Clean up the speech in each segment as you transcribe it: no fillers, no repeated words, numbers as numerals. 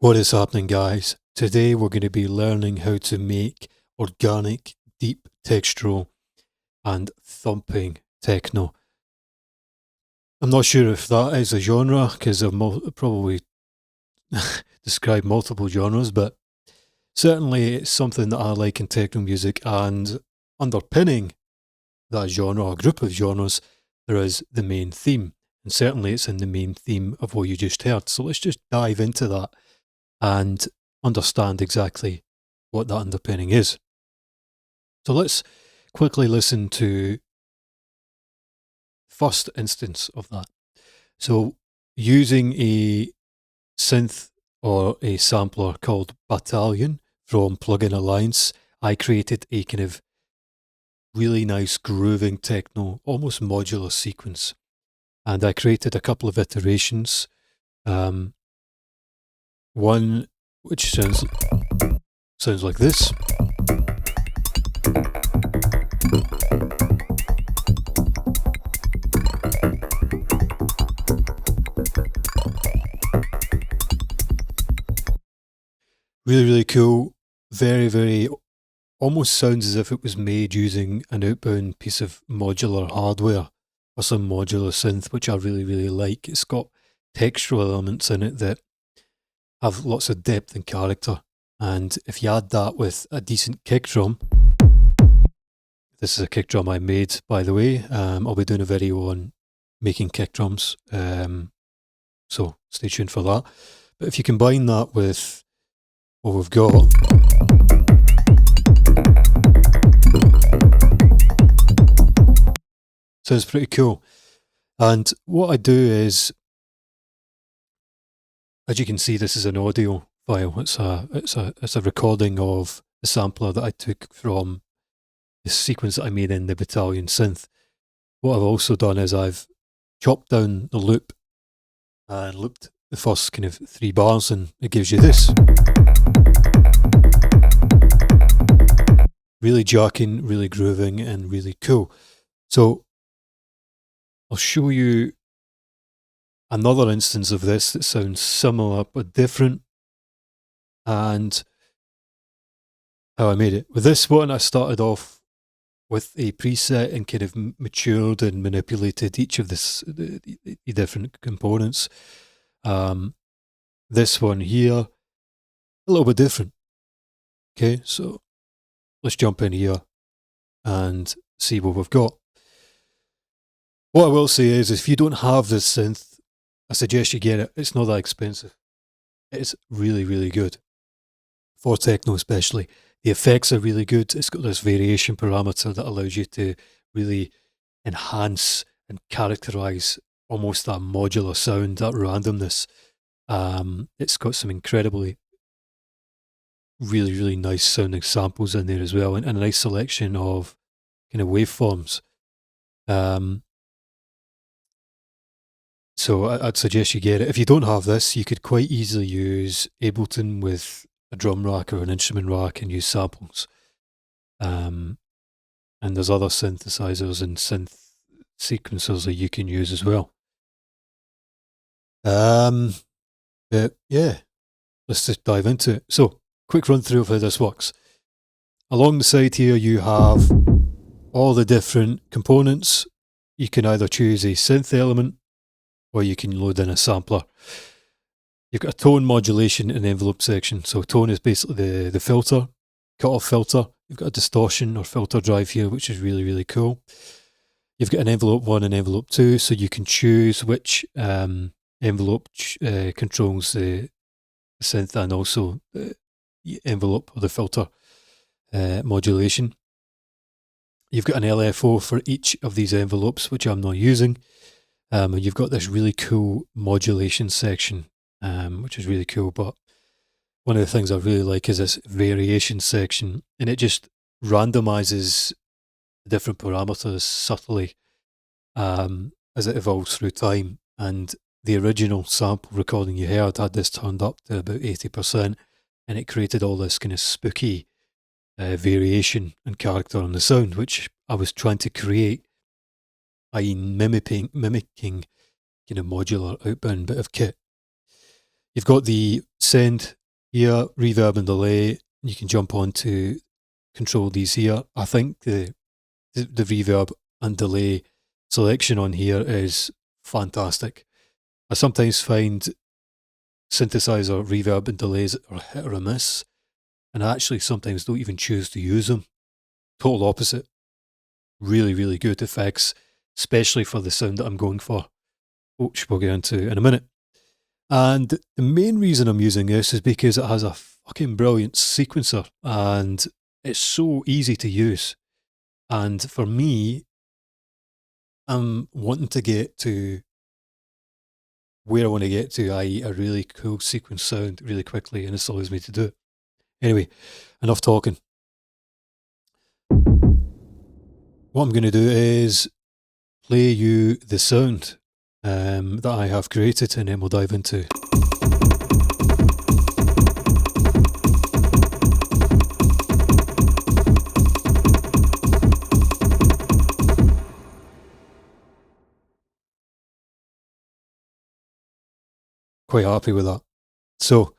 What is happening, guys? Today we're going to be learning how to make organic, deep textural and thumping techno. I'm not sure if that is a genre because I've probably described multiple genres, but certainly it's something that I like in techno music, and underpinning that genre or group of genres, there is the main theme. And certainly it's in the main theme of what you just heard. So let's just dive into that and understand exactly what that underpinning is. So let's quickly listen to first instance of that. So using a synth or a sampler called Battalion from Plugin Alliance, I created a kind of really nice grooving techno, almost modular sequence. And I created a couple of iterations. One which sounds like this. Really, really cool. Very, very, almost sounds as if it was made using an outbound piece of modular hardware or some modular synth, which I really, really like. It's got textural elements in it that have lots of depth and character. And if you add that with a decent kick drum, this is a kick drum I made, by the way. I'll be doing a video on making kick drums. So stay tuned for that. But if you combine that with what we've got, sounds pretty cool. And what I do is, as you can see, this is an audio file. It's a recording of the sampler that I took from the sequence that I made in the Battalion synth. What I've also done is I've chopped down the loop and looped the first kind of 3 bars, and it gives you this. Really jacking, really grooving, and really cool. So I'll show you another instance of this that sounds similar but different, and how I made it. With this one, I started off with a preset and kind of matured and manipulated each of the different components. This one here, a little bit different. Okay, so let's jump in here and see what we've got. What I will say is, if you don't have this synth, I suggest you get it. It's not that expensive. It's really, really good. For techno especially. The effects are really good. It's got this variation parameter that allows you to really enhance and characterize almost that modular sound, that randomness. It's got some incredibly, really, really nice sounding samples in there as well, and a nice selection of kind of waveforms. So I'd suggest you get it. If you don't have this, you could quite easily use Ableton with a drum rack or an instrument rack and use samples. And there's other synthesizers and synth sequencers that you can use as well. But yeah, let's just dive into it. So, quick run through of how this works. Along the side here, you have all the different components. You can either choose a synth element, or you can load in a sampler. You've got a tone, modulation, and envelope section. So tone is basically the filter, cut-off filter. You've got a distortion or filter drive here, which is really, really cool. You've got an envelope 1 and envelope 2, so you can choose which envelope controls the synth and also the envelope or the filter modulation. You've got an LFO for each of these envelopes, which I'm not using. And you've got this really cool modulation section, which is really cool. But one of the things I really like is this variation section, and it just randomizes the different parameters subtly as it evolves through time. And the original sample recording you heard had this turned up to about 80%, and it created all this kind of spooky variation and character on the sound, which I was trying to create, i.e. mimicking kind of modular outbound bit of kit. You've got the send here, reverb and delay. You can jump on to control these here. I think the reverb and delay selection on here is fantastic. I sometimes find synthesizer reverb and delays are hit or miss, and I actually sometimes don't even choose to use them. Total opposite. Really, really good effects, especially for the sound that I'm going for, which we'll get into in a minute. And the main reason I'm using this is because it has a fucking brilliant sequencer and it's so easy to use. And for me, I'm wanting to get to where I want to get to, i.e. a really cool sequence sound really quickly, and this allows me to do it. Anyway, enough talking. What I'm going to do is play you the sound that I have created, and then we'll dive into. Quite happy with that. So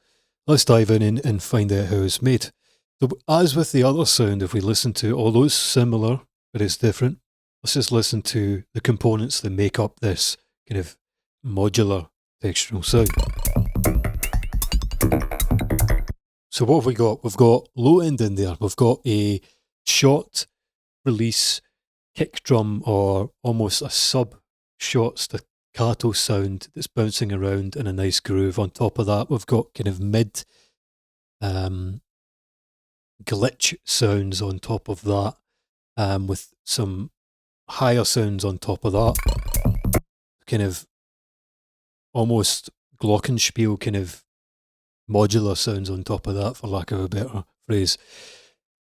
let's dive in and find out how it's made. So as with the other sound, if we listen to, although it's similar, but it's different, let's just listen to the components that make up this kind of modular textural sound. So what have we got? We've got low end in there. We've got a short release kick drum, or almost a sub short staccato sound that's bouncing around in a nice groove. On top of that, we've got kind of mid glitch sounds on top of that, with some higher sounds on top of that. Kind of almost glockenspiel kind of modular sounds on top of that, for lack of a better phrase.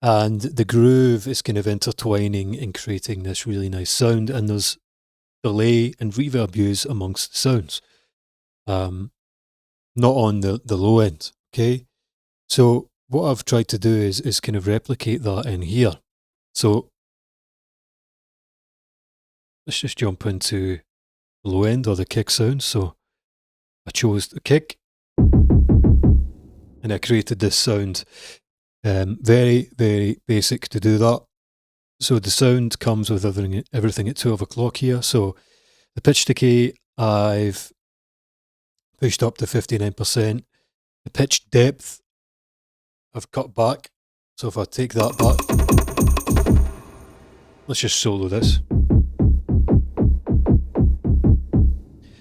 And the groove is kind of intertwining and creating this really nice sound, and there's delay and reverb use amongst the sounds. Not on the low end, okay? So what I've tried to do is kind of replicate that in here. So let's just jump into the low end, or the kick sound. So I chose the kick, and I created this sound. Very, very basic to do that. So the sound comes with everything at 12 o'clock here. So the pitch decay I've pushed up to 59%. The pitch depth I've cut back. So if I take that back, let's just solo this.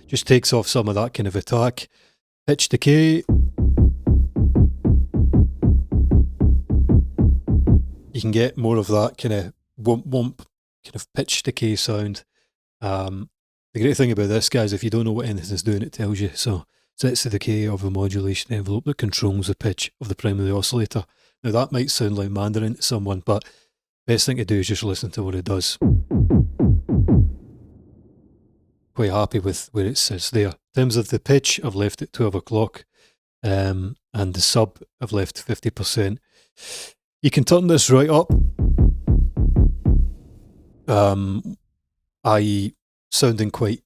Just takes off some of that kind of attack. Pitch decay. You can get more of that kind of womp womp kind of pitch decay sound. The great thing about this, guys, if you don't know what anything's doing, it tells you. So sets the decay of a modulation envelope that controls the pitch of the primary oscillator. Now that might sound like Mandarin to someone, but best thing to do is just listen to what it does. Quite happy with where it sits there. In terms of the pitch, I've left it 12 o'clock, and the sub I've left 50%. You can turn this right up, i.e. sounding quite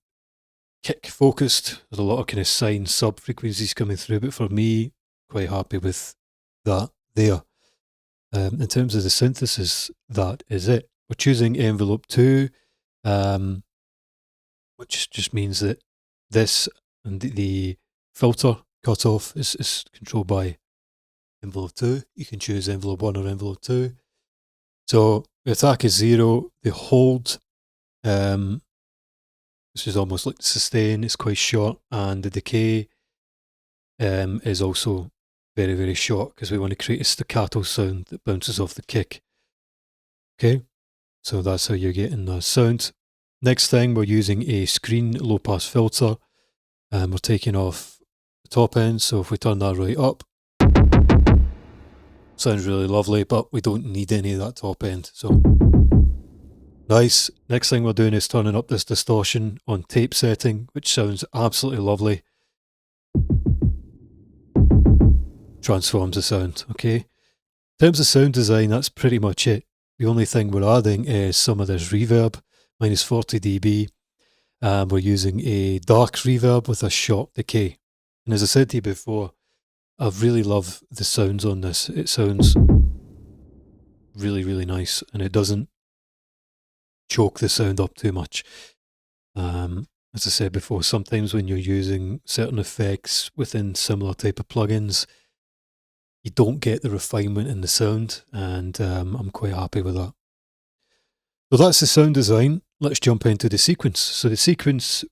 kick focused. There's a lot of kind of sine sub frequencies coming through, but for me, quite happy with that there. In terms of the synthesis, that is it. We're choosing envelope 2, which just means that this and the filter cutoff is controlled by envelope 2. You can choose envelope 1 or envelope 2. So the attack is 0. The hold, this is almost like the sustain, is quite short, and the decay is also very, very short, because we want to create a staccato sound that bounces off the kick. Okay, so that's how you're getting the sound. Next thing, we're using a screen low pass filter, and we're taking off the top end. So if we turn that right up, sounds really lovely, but we don't need any of that top end. So nice. Next thing we're doing is turning up this distortion on tape setting, which sounds absolutely lovely. Transforms the sound, okay? In terms of sound design, that's pretty much it. The only thing we're adding is some of this reverb, minus 40 dB. We're using a dark reverb with a short decay. And as I said to you before, I really love the sounds on this. It sounds really, really nice, and it doesn't choke the sound up too much. As I said before, sometimes when you're using certain effects within similar type of plugins, you don't get the refinement in the sound, and I'm quite happy with that. So that's the sound design. Let's jump into the sequence. So the sequence,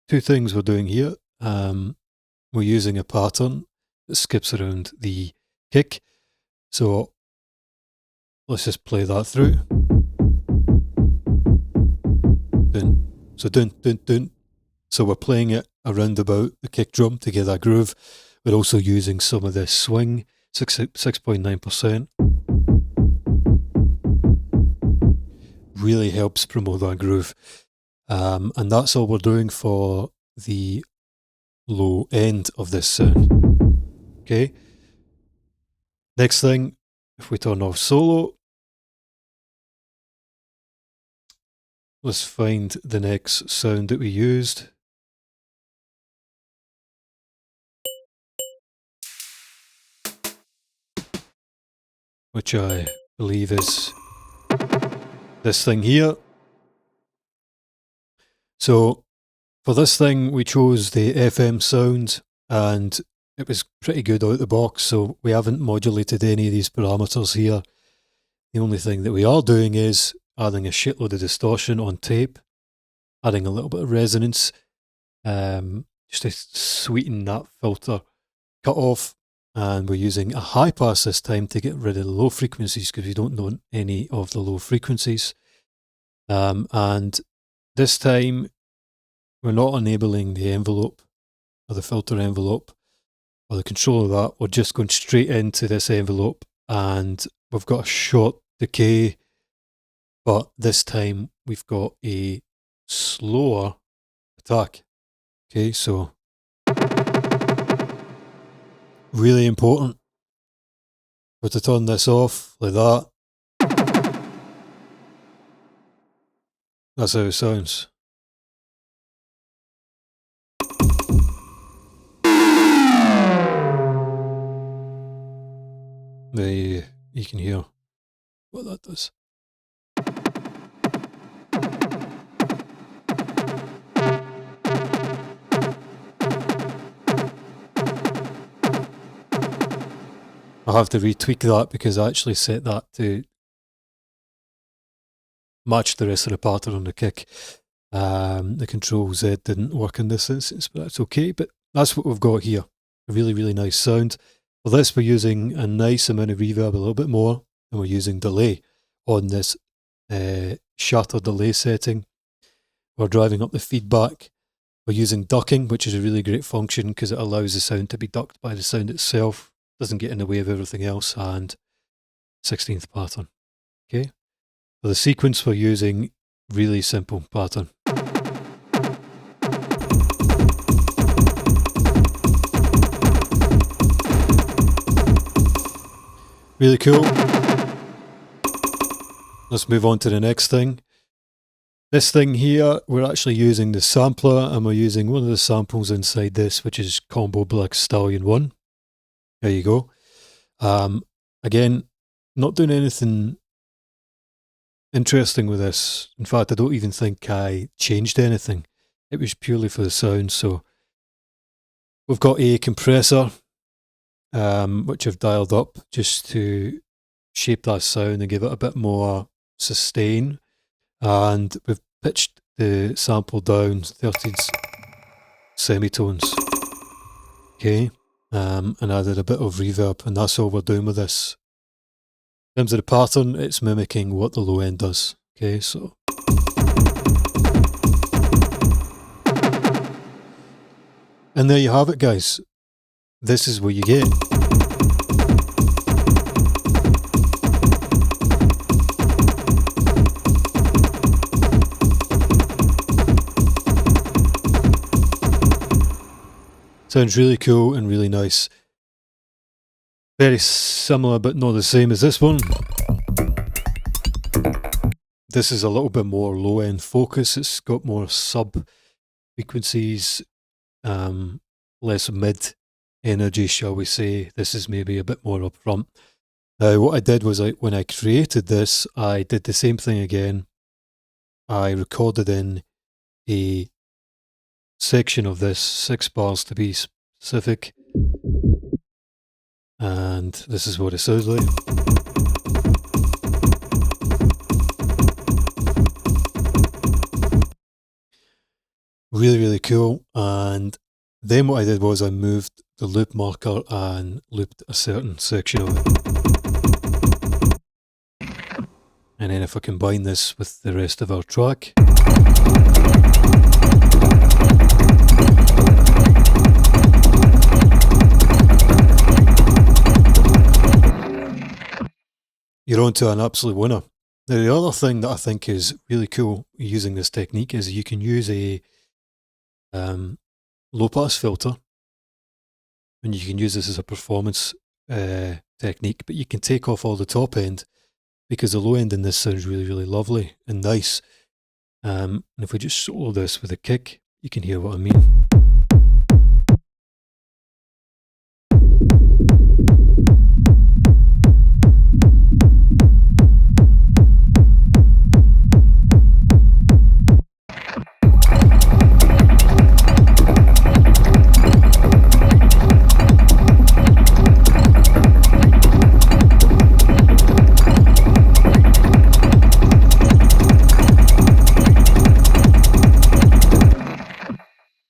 two things we're doing here. We're using a pattern that skips around the kick. So let's just play that through. Dun. So dun, dun, dun. So we're playing it around about the kick drum to get that groove. We're also using some of this swing, 6.9%. Really helps promote that groove. And that's all we're doing for the low end of this sound. Okay. Next thing, if we turn off solo, let's find the next sound that we used. Which I believe is this thing here. So for this thing, we chose the FM sound, and it was pretty good out the box, so we haven't modulated any of these parameters here. The only thing that we are doing is adding a shitload of distortion on tape, adding a little bit of resonance, just to sweeten that filter cut off. And we're using a high pass this time to get rid of the low frequencies, because we don't know any of the low frequencies. And this time we're not enabling the envelope or the filter envelope or the control of that. We're just going straight into this envelope, and we've got a short decay, but this time we've got a slower attack. Okay, so really important. We're to turn this off like that. That's how it sounds. You can hear what that does. I'll have to retweak that, because I actually set that to match the rest of the pattern on the kick. The Control Z didn't work in this instance, but that's okay. But that's what we've got here. A really, really nice sound. For this, we're using a nice amount of reverb, a little bit more, and we're using delay on this shatter delay setting. We're driving up the feedback. We're using ducking, which is a really great function because it allows the sound to be ducked by the sound itself. Doesn't get in the way of everything else. And 16th pattern. Okay. For the sequence, we're using really simple pattern. Really cool. Let's move on to the next thing. This thing here, we're actually using the sampler, and we're using one of the samples inside this, which is Combo Black Stallion 1. There you go. Again, not doing anything interesting with this. In fact, I don't even think I changed anything. It was purely for the sound. So we've got a compressor, which I've dialed up just to shape that sound and give it a bit more sustain. And we've pitched the sample down 30s semitones. Okay. And added a bit of reverb, and that's all we're doing with this. In terms of the pattern, it's mimicking what the low end does. Okay, so. And there you have it, guys. This is what you get. Sounds really cool and really nice. Very similar but not the same as this one. This is a little bit more low end focus. It's got more sub frequencies, less mid energy, shall we say. This is maybe a bit more upfront. Now, what I did was when I created this, I did the same thing again. I recorded in a section of this, 6 bars to be specific, and this is what it sounds like. Really, really cool. And then what I did was I moved the loop marker and looped a certain section of it. And then if I combine this with the rest of our track, you're on to an absolute winner. Now, the other thing that I think is really cool using this technique is you can use a low-pass filter, and you can use this as a performance technique, but you can take off all the top end because the low end in this sounds really, really lovely and nice. And if we just solo this with a kick, you can hear what I mean.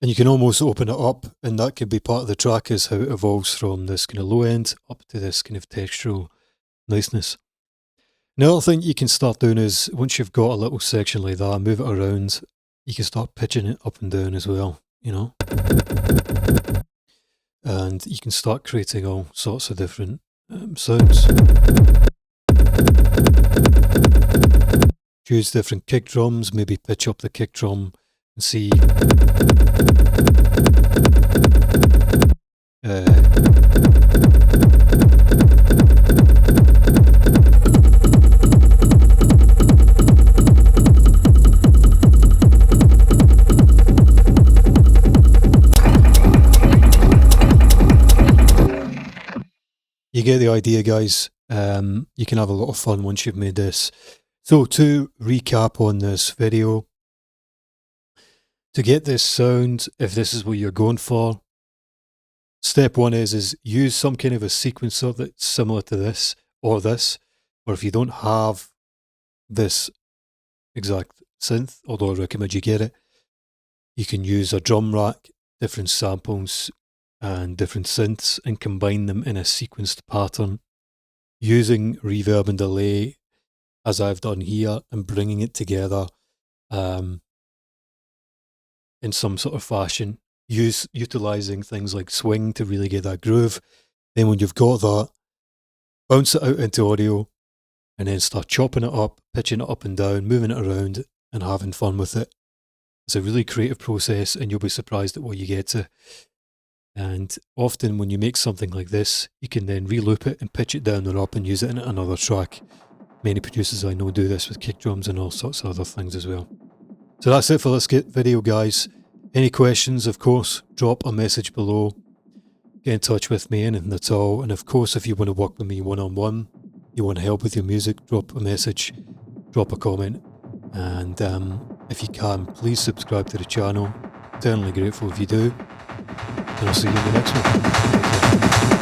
And you can almost open it up, and that could be part of the track, is how it evolves from this kind of low end up to this kind of textural niceness. Another thing you can start doing is, once you've got a little section like that, move it around, you can start pitching it up and down as well, you know. And you can start creating all sorts of different sounds. Choose different kick drums, maybe pitch up the kick drum and see you get the idea, guys. You can have a lot of fun once you've made this. So to recap on this video, to get this sound, if this is what you're going for, step one is use some kind of a sequencer that's similar to this, or if you don't have this exact synth, although I recommend you get it, you can use a drum rack, different samples and different synths, and combine them in a sequenced pattern using reverb and delay, as I've done here, and bringing it together in some sort of fashion, utilizing things like swing to really get that groove. Then when you've got that, bounce it out into audio, and then start chopping it up, pitching it up and down, moving it around, and having fun with it. It's a really creative process, and you'll be surprised at what you get to. And often when you make something like this, you can then re-loop it and pitch it down or up and use it in another track. Many producers I know do this with kick drums and all sorts of other things as well. So that's it for this video, guys. Any questions, of course, drop a message below. Get in touch with me, anything at all. And of course, if you want to work with me one-on-one, you want help with your music, drop a message, drop a comment. And if you can, please subscribe to the channel. Eternally grateful if you do. And I'll see you in the next one.